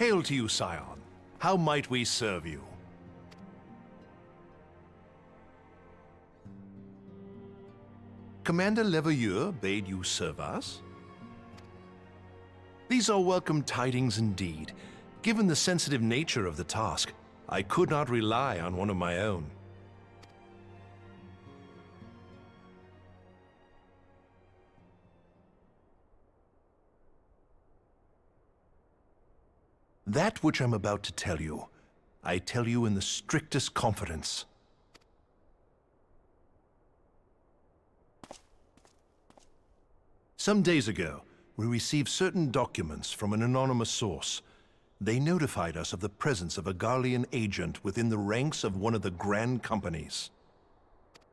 Hail to you, Scion. How might we serve you? Commander Leveilleur bade you serve us? These are welcome tidings indeed. Given the sensitive nature of the task, I could not rely on one of my own. That which I'm about to tell you, I tell you in the strictest confidence. Some days ago, we received certain documents from an anonymous source. They notified us of the presence of a Garlean agent within the ranks of one of the grand companies.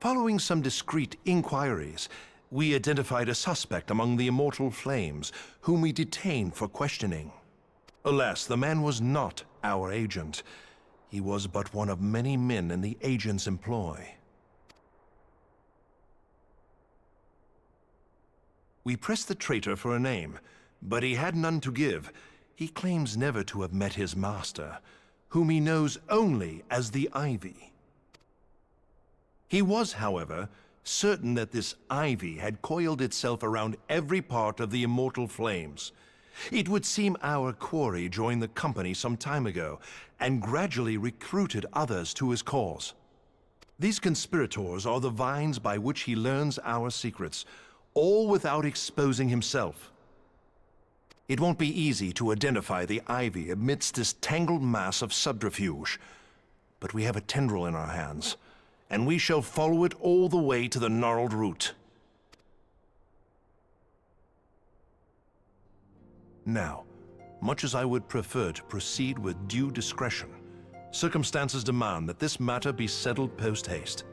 Following some discreet inquiries, we identified a suspect among the Immortal Flames, whom we detained for questioning. Alas, the man was not our agent. He was but one of many men in the agent's employ. We pressed the traitor for a name, but he had none to give. He claims never to have met his master, whom he knows only as the Ivy. He was, however, certain that this Ivy had coiled itself around every part of the Immortal Flames. It would seem our quarry joined the company some time ago, and gradually recruited others to his cause. These conspirators are the vines by which he learns our secrets, all without exposing himself. It won't be easy to identify the Ivy amidst this tangled mass of subterfuge, but we have a tendril in our hands, and we shall follow it all the way to the gnarled root. Now, much as I would prefer to proceed with due discretion, circumstances demand that this matter be settled post-haste.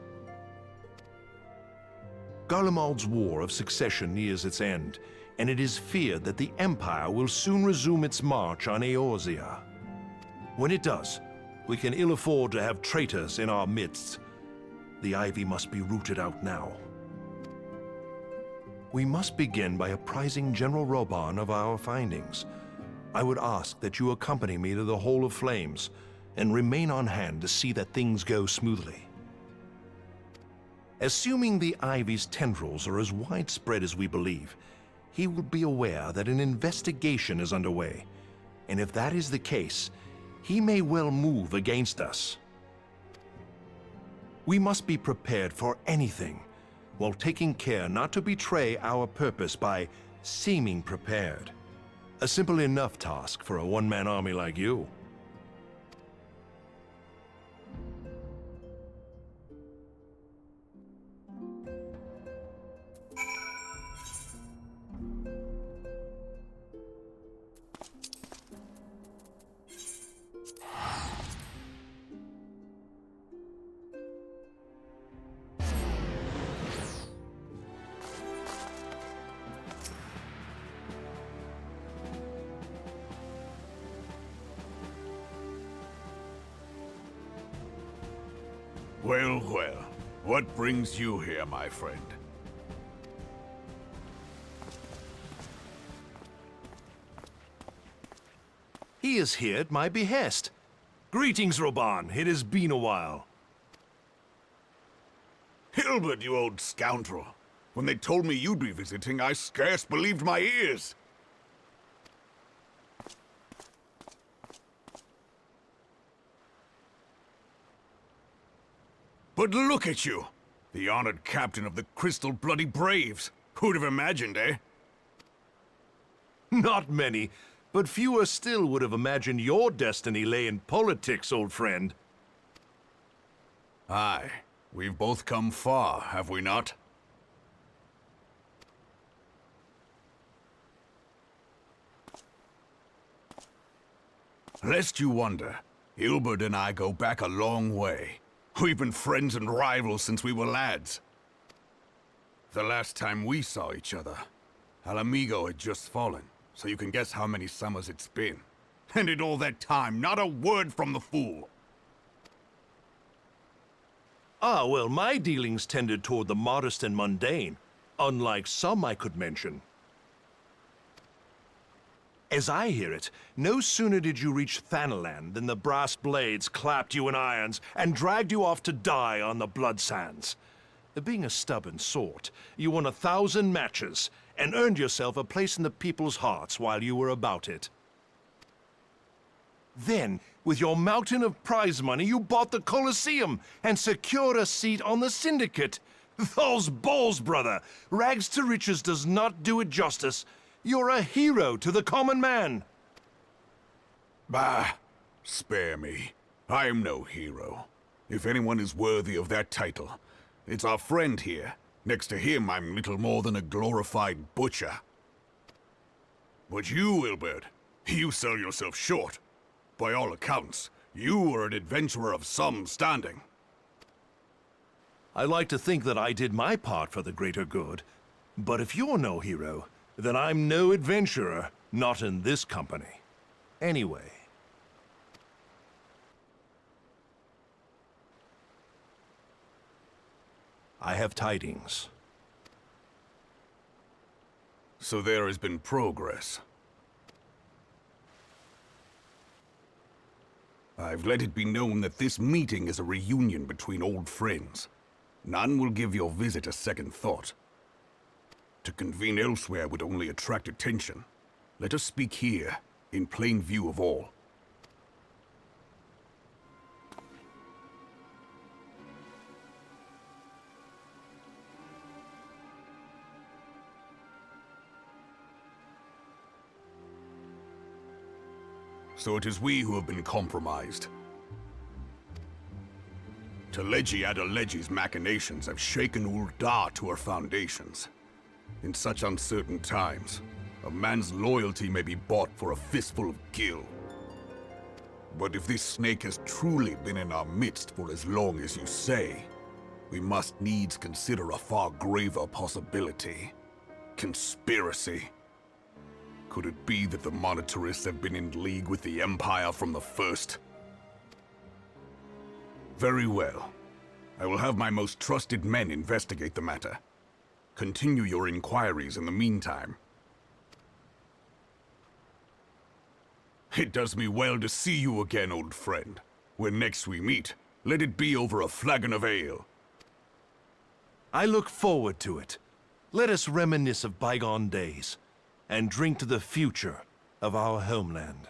Garlemald's War of Succession nears its end, and it is feared that the Empire will soon resume its march on Eorzea. When it does, we can ill afford to have traitors in our midst. The Ivy must be rooted out now. We must begin by apprising General Reborn of our findings. I would ask that you accompany me to the Hall of Flames, and remain on hand to see that things go smoothly. Assuming the Ivy's tendrils are as widespread as we believe, he will be aware that an investigation is underway, and if that is the case, he may well move against us. We must be prepared for anything, while taking care not to betray our purpose by seeming prepared. A simple enough task for a one-man army like you. Well, well. What brings you here, my friend? He is here at my behest. Greetings, Reborn. It has been a while. Hilbert, you old scoundrel. When they told me you'd be visiting, I scarce believed my ears. But look at you! The honored captain of the Crystal Bloody Braves. Who'd have imagined, eh? Not many, but fewer still would have imagined your destiny lay in politics, old friend. Aye. We've both come far, have we not? Lest you wonder, Hilbert and I go back a long way. We've been friends and rivals since we were lads. The last time we saw each other, Alamigo had just fallen, so you can guess how many summers it's been. And in all that time, not a word from the fool. Ah, well, my dealings tended toward the modest and mundane, unlike some I could mention. As I hear it, no sooner did you reach Thanalan than the brass blades clapped you in irons and dragged you off to die on the blood sands. Being a stubborn sort, you won 1,000 matches and earned yourself a place in the people's hearts while you were about it. Then, with your mountain of prize money, you bought the Colosseum and secured a seat on the Syndicate. Those balls, brother! Rags to riches does not do it justice. You're a hero to the common man. Bah! Spare me. I'm no hero. If anyone is worthy of that title, it's our friend here. Next to him, I'm little more than a glorified butcher. But you, Ilbert, you sell yourself short. By all accounts, you are an adventurer of some standing. I like to think that I did my part for the greater good. But if you're no hero, then I'm no adventurer, not in this company. Anyway. I have tidings. So there has been progress. I've let it be known that this meeting is a reunion between old friends. None will give your visit a second thought. To convene elsewhere would only attract attention. Let us speak here, in plain view of all. So it is we who have been compromised. Teleji Adeleji's machinations have shaken Ul'dah to her foundations. In such uncertain times, a man's loyalty may be bought for a fistful of gil. But if this snake has truly been in our midst for as long as you say, we must needs consider a far graver possibility. Conspiracy. Could it be that the Monetarists have been in league with the Empire from the first? Very well. I will have my most trusted men investigate the matter. Continue your inquiries in the meantime. It does me well to see you again, old friend. When next we meet, let it be over a flagon of ale. I look forward to it. Let us reminisce of bygone days, and drink to the future of our homeland.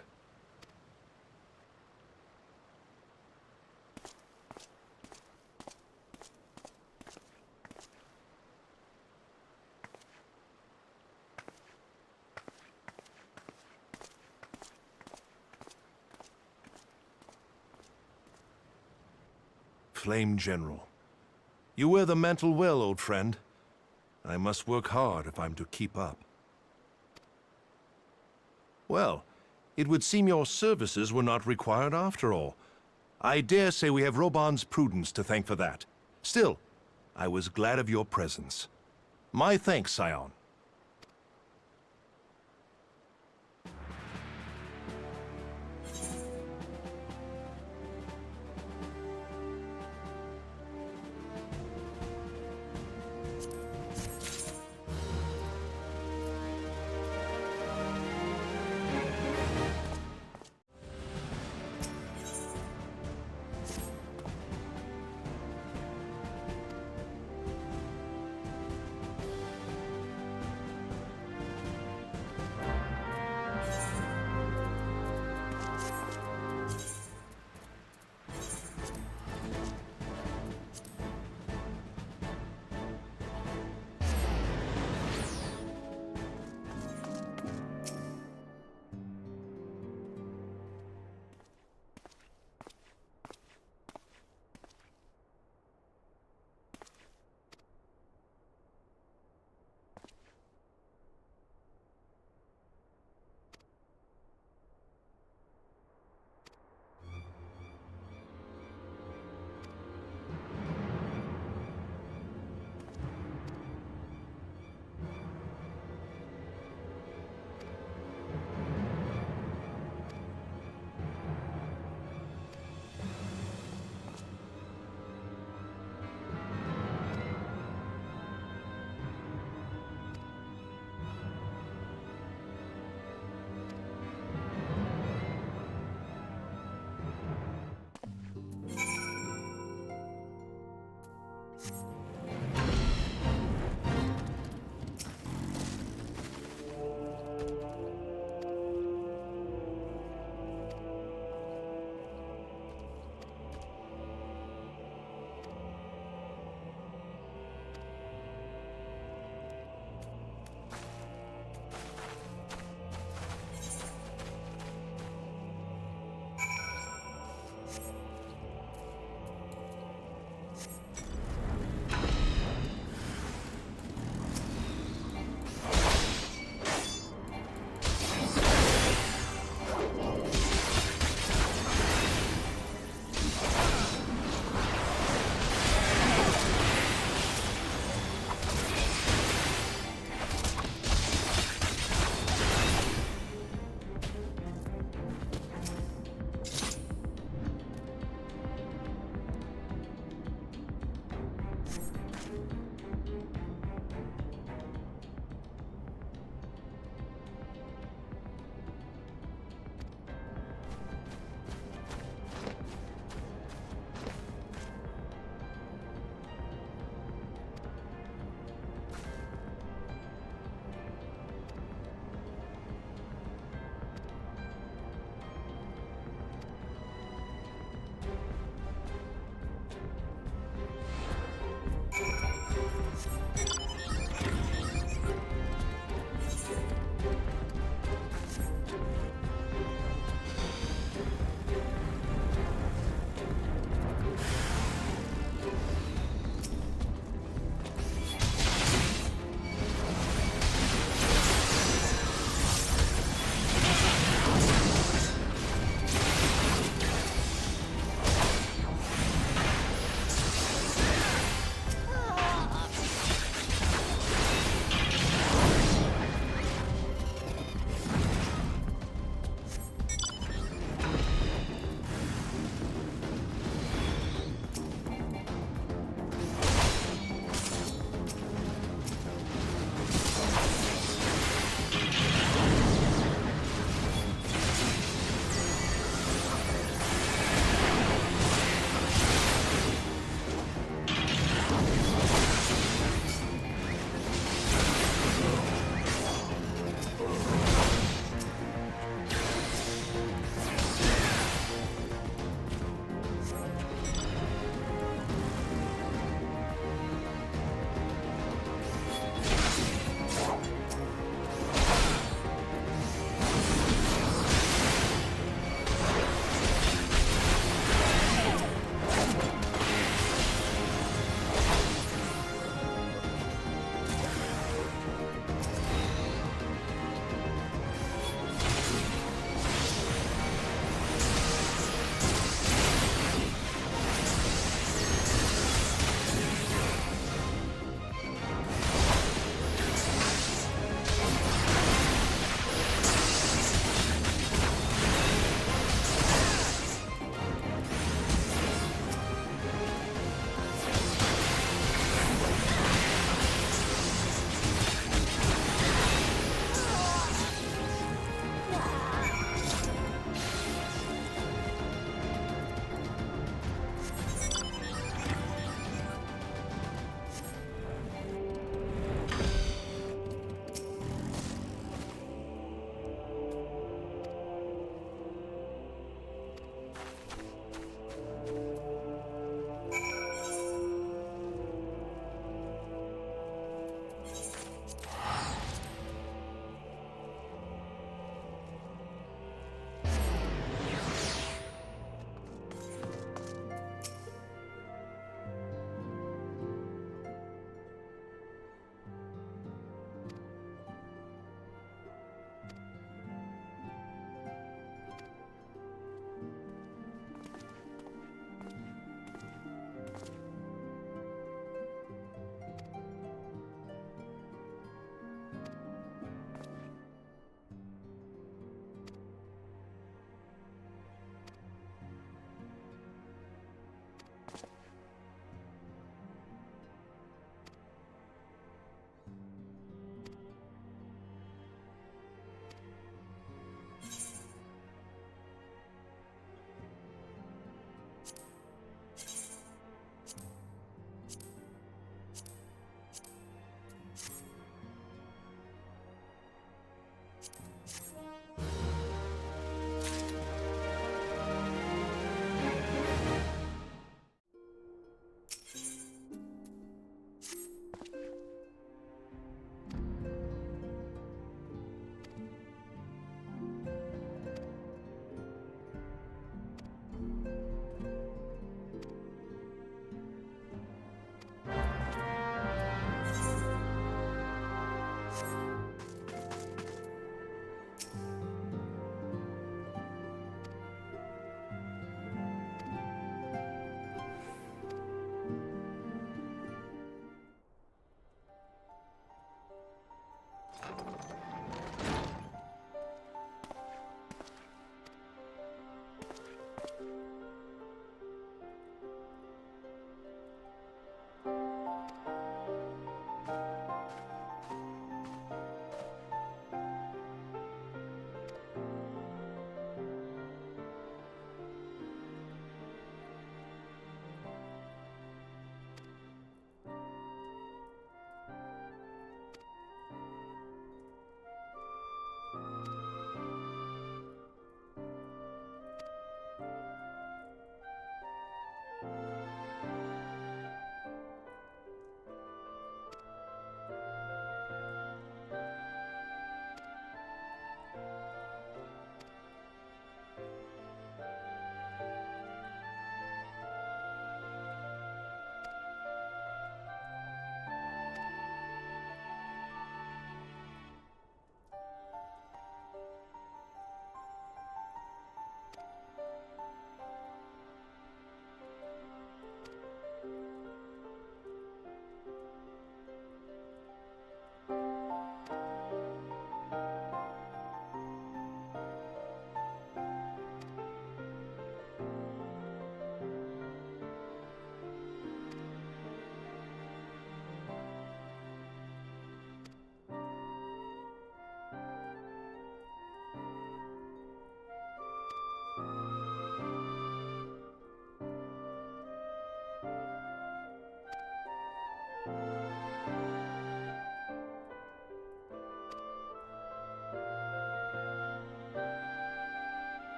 Flame General. You wear the mantle well, old friend. I must work hard if I'm to keep up. Well, it would seem your services were not required after all. I dare say we have Roban's prudence to thank for that. Still, I was glad of your presence. My thanks, Scion.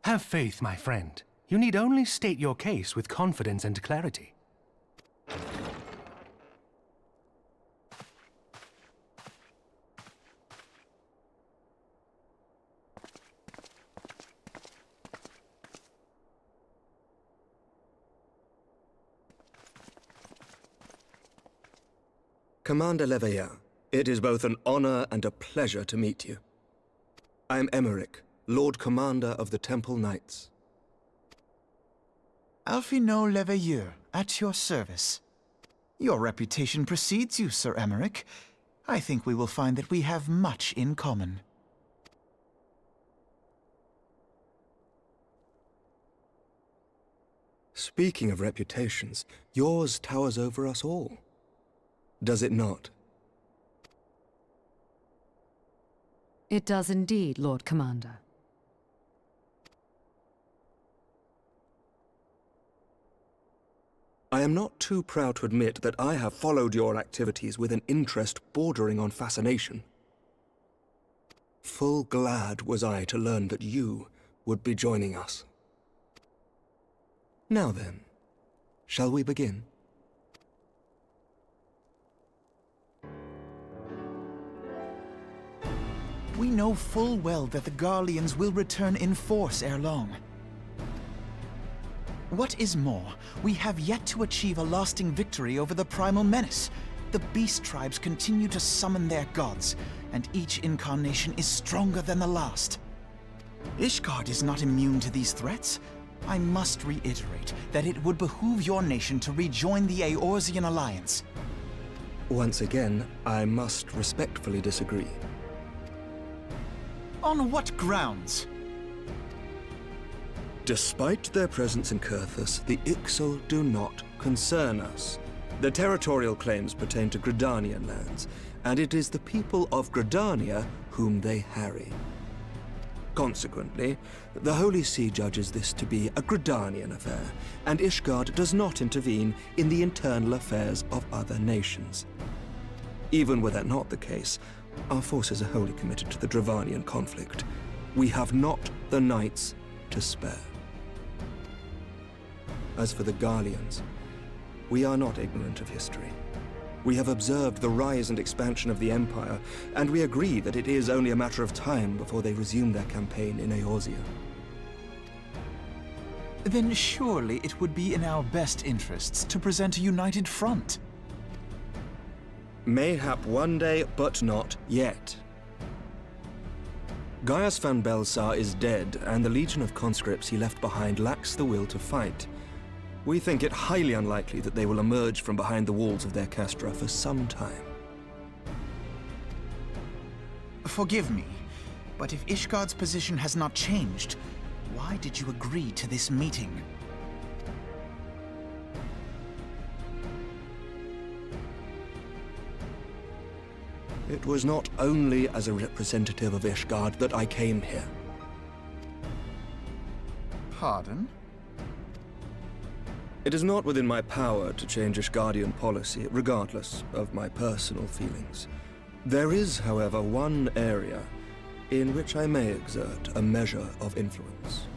Have faith, my friend. You need only state your case with confidence and clarity. Commander Leveilleur, it is both an honor and a pleasure to meet you. I am Emeric, Lord Commander of the Temple Knights. Aphelion Light, at your service. Your reputation precedes you, Sir Emeric. I think we will find that we have much in common. Speaking of reputations, yours towers over us all. Does it not? It does indeed, Lord Commander. I am not too proud to admit that I have followed your activities with an interest bordering on fascination. Full glad was I to learn that you would be joining us. Now then, shall we begin? We know full well that the Garleans will return in force ere long. What is more, we have yet to achieve a lasting victory over the primal menace. The beast tribes continue to summon their gods, and each incarnation is stronger than the last. Ishgard is not immune to these threats. I must reiterate that it would behoove your nation to rejoin the Eorzean alliance. Once again, I must respectfully disagree. On what grounds? Despite their presence in Kurthus, the Ixal do not concern us. Their territorial claims pertain to Gridanian lands, and it is the people of Gridania whom they harry. Consequently, the Holy See judges this to be a Gridanian affair, and Ishgard does not intervene in the internal affairs of other nations. Even were that not the case, our forces are wholly committed to the Dravanian conflict. We have not the knights to spare. As for the Garleans, we are not ignorant of history. We have observed the rise and expansion of the Empire, and we agree that it is only a matter of time before they resume their campaign in Eorzea. Then surely it would be in our best interests to present a united front. Mayhap one day, but not yet. Gaius van Belsar is dead, and the legion of conscripts he left behind lacks the will to fight. We think it highly unlikely that they will emerge from behind the walls of their castra for some time. Forgive me, but if Ishgard's position has not changed, why did you agree to this meeting? It was not only as a representative of Ishgard that I came here. Pardon? It is not within my power to change Ishgardian policy, regardless of my personal feelings. There is, however, one area in which I may exert a measure of influence.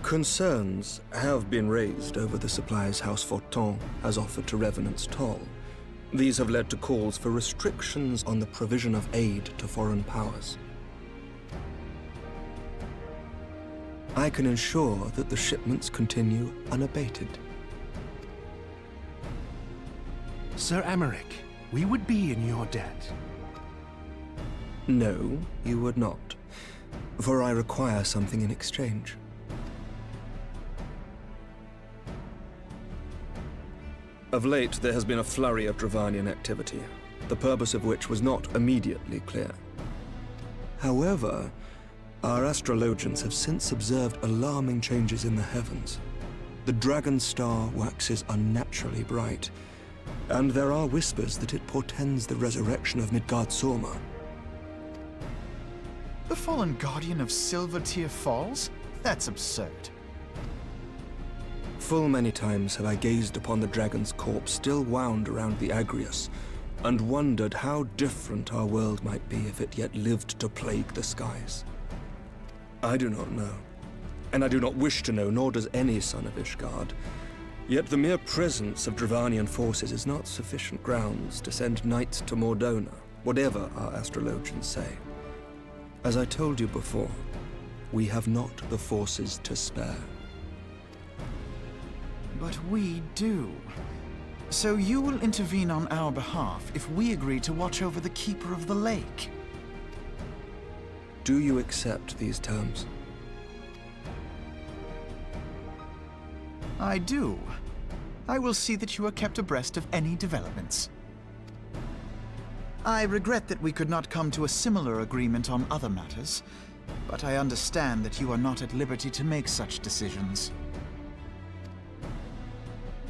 Concerns have been raised over the supplies House Fortin has offered to Revenant's Toll. These have led to calls for restrictions on the provision of aid to foreign powers. I can ensure that the shipments continue unabated. Sir Emeric, we would be in your debt. No, you would not, for I require something in exchange. Of late, there has been a flurry of Dravanian activity, the purpose of which was not immediately clear. However, our astrologians have since observed alarming changes in the heavens. The dragon star waxes unnaturally bright, and there are whispers that it portends the resurrection of Midgard-Sorma. The fallen guardian of Silvertear Falls? That's absurd. Full many times have I gazed upon the dragon's corpse still wound around the Agrius, and wondered how different our world might be if it yet lived to plague the skies. I do not know. and I do not wish to know, nor does any son of Ishgard. Yet the mere presence of Dravanian forces is not sufficient grounds to send knights to Mordona, whatever our astrologians say. As I told you before, we have not the forces to spare. But we do. So you will intervene on our behalf if we agree to watch over the Keeper of the Lake. Do you accept these terms? I do. I will see that you are kept abreast of any developments. I regret that we could not come to a similar agreement on other matters, but I understand that you are not at liberty to make such decisions.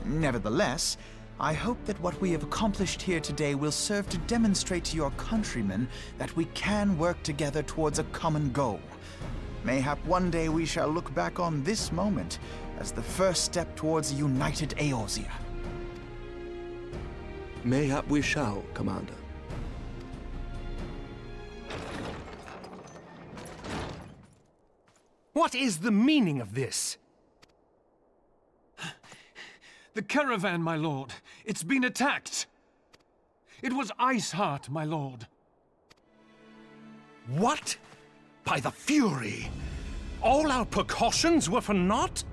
Nevertheless, I hope that what we have accomplished here today will serve to demonstrate to your countrymen that we can work together towards a common goal. Mayhap one day we shall look back on this moment as the first step towards a united Eorzea. Mayhap we shall, Commander. What is the meaning of this? The caravan, my lord. It's been attacked. It was Iceheart, my lord. What? By the Fury! All our precautions were for naught?